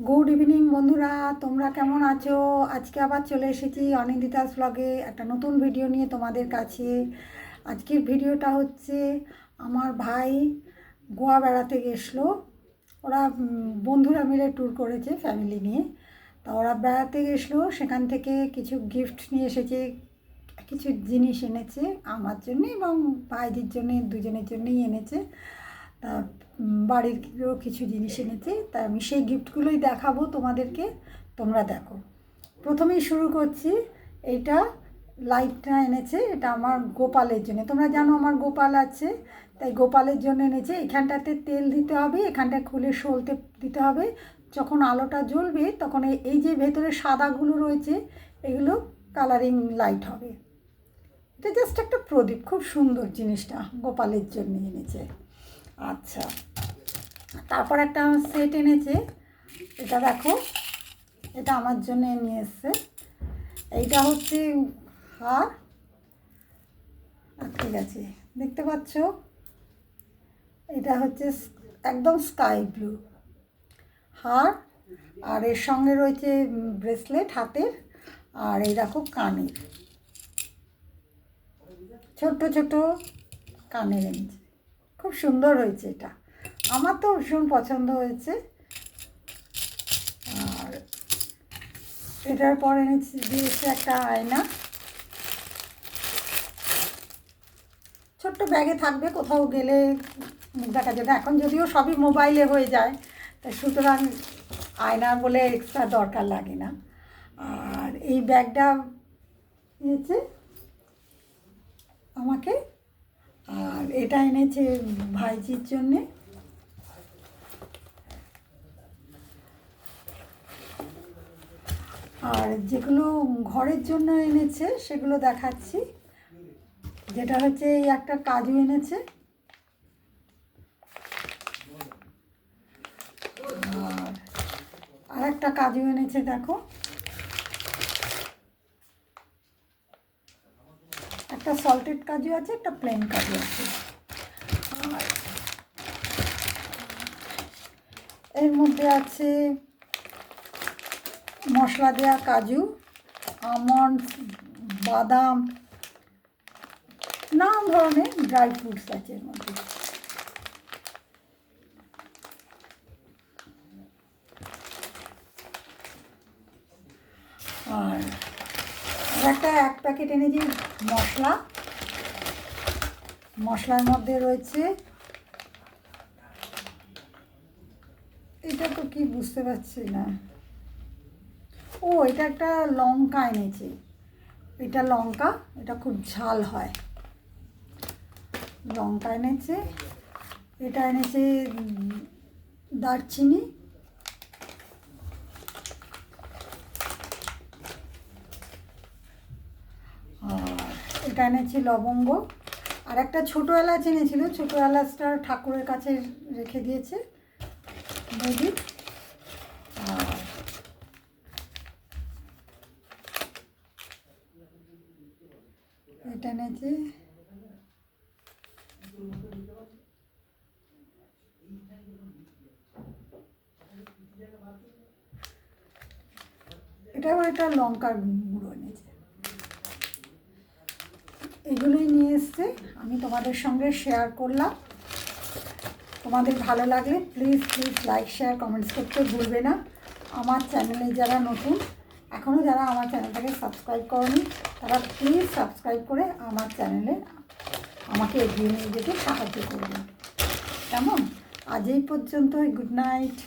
Good evening বন্ধুরা, তোমরা কেমন আছো? আজকে আবার চলে এসেছি অনিন্দিতাস ব্লগে একটা নতুন ভিডিও নিয়ে তোমাদের কাছে। আজকের ভিডিওটা হচ্ছে আমার ভাই গোয়া বেড়াতে গেছিলো। ওরা বন্ধুরা মিলে ট্যুর করেছে ফ্যামিলি নিয়ে। তা ওরা বেড়াতে গেছিলো, সেখান থেকে কিছু গিফট নিয়ে এসেছে, কিছু জিনিস এনেছে আমার জন্য এবং ভাইজির জন্যে, দুজনের জন্যই এনেছে। তা বাড়িরও কিছু জিনিস এনেছে, তাই আমি সেই গিফটগুলোই দেখাবো তোমাদেরকে, তোমরা দেখো। প্রথমেই শুরু করছি। এইটা লাইটটা এনেছে, এটা আমার গোপালের জন্য। তোমরা জানো আমার গোপাল আছে, তাই গোপালের জন্য এনেছে। এখানটাতে তেল দিতে হবে, এখানটা খুলে সলতে দিতে হবে। যখন আলোটা জ্বলবে তখন এই যে ভেতরে সাদাগুলো রয়েছে এগুলো কালারিং লাইট হবে। এটা জাস্ট একটা প্রদীপ, খুব সুন্দর জিনিসটা গোপালের জন্য এনেছে। আচ্ছা, তারপর একটা সেট এনেছে, এটা দেখো, এটা আমার জন্য নিয়ে এসছে। এইটা হচ্ছে হার, ঠিক আছে, দেখতে পাচ্ছ, এটা হচ্ছে একদম স্কাই ব্লু হার, আর এর সঙ্গে রয়েছে ব্রেসলেট হাতের, আর এই দেখো কানের, ছোট ছোট কানের এনেছে। খুব সুন্দর হয়েছে, এটা আমার তো ভীষণ পছন্দ হয়েছে। আর এটার পর এনেছি দিয়েছে একটা আয়না, ছোট্ট ব্যাগে থাকবে, কোথাও গেলে দেখা যাবে। এখন যদিও সবই মোবাইলে হয়ে যায়, তাই সুতরাং আয়না বলে এক্সট্রা দরকার লাগে না। আর এই ব্যাগটা এনেছে আমাকে, আর এটা এনেছে ভাইজির জন্যে। আর যেগুলো ঘরের জন্য এনেছে সেগুলো দেখাচ্ছি। যেটা হচ্ছে এই একটা কাজু এনেছে, আর একটা কাজু এনেছে, দেখো, একটা সল্টেড কাজু আছে, একটা প্লেন কাজু আছে। আর এর মধ্যে আছে মশলা দেওয়া কাজু, আমন্ড, বাদাম, নানান ধরনের ড্রাই ফ্রুটস আছে এর মধ্যে। আর এক প্যাকেট এনেছি মশলা, মশলার মধ্যে রয়েছে, এটা তো কি বুঝতে পারছি না। ও, এটা একটা লঙ্কা এনেছে, এটা লঙ্কা, এটা খুব ঝাল হয়, লঙ্কা এনেছে। এটা এনেছে দারচিনি, আর এটা এনেছে লবঙ্গ, আর একটা ছোটো এলাচ এনেছিল, ছোটো এলাচটা ঠাকুরের কাছে রেখে দিয়েছে বৌদি। আর এটা এনেছে এটাও একটা লঙ্কার গুঁড়ো এনেছে। এগুলোই নিয়ে এসছে, আমি তোমাদের সঙ্গে শেয়ার করলাম। তোমাদের ভালো লাগলে প্লিজ লাইক, শেয়ার, কমেন্টস করতে ভুলবে না। আমার চ্যানেলে যারা নতুন, এখনও যারা আমার চ্যানেলটাকে সাবস্ক্রাইব করনি, তারা প্লিজ সাবস্ক্রাইব করে আমার চ্যানেলে আমাকে এগিয়ে নিয়ে যেতে সাহায্য করবে। কেমন? আজ এই পর্যন্তই। Good night.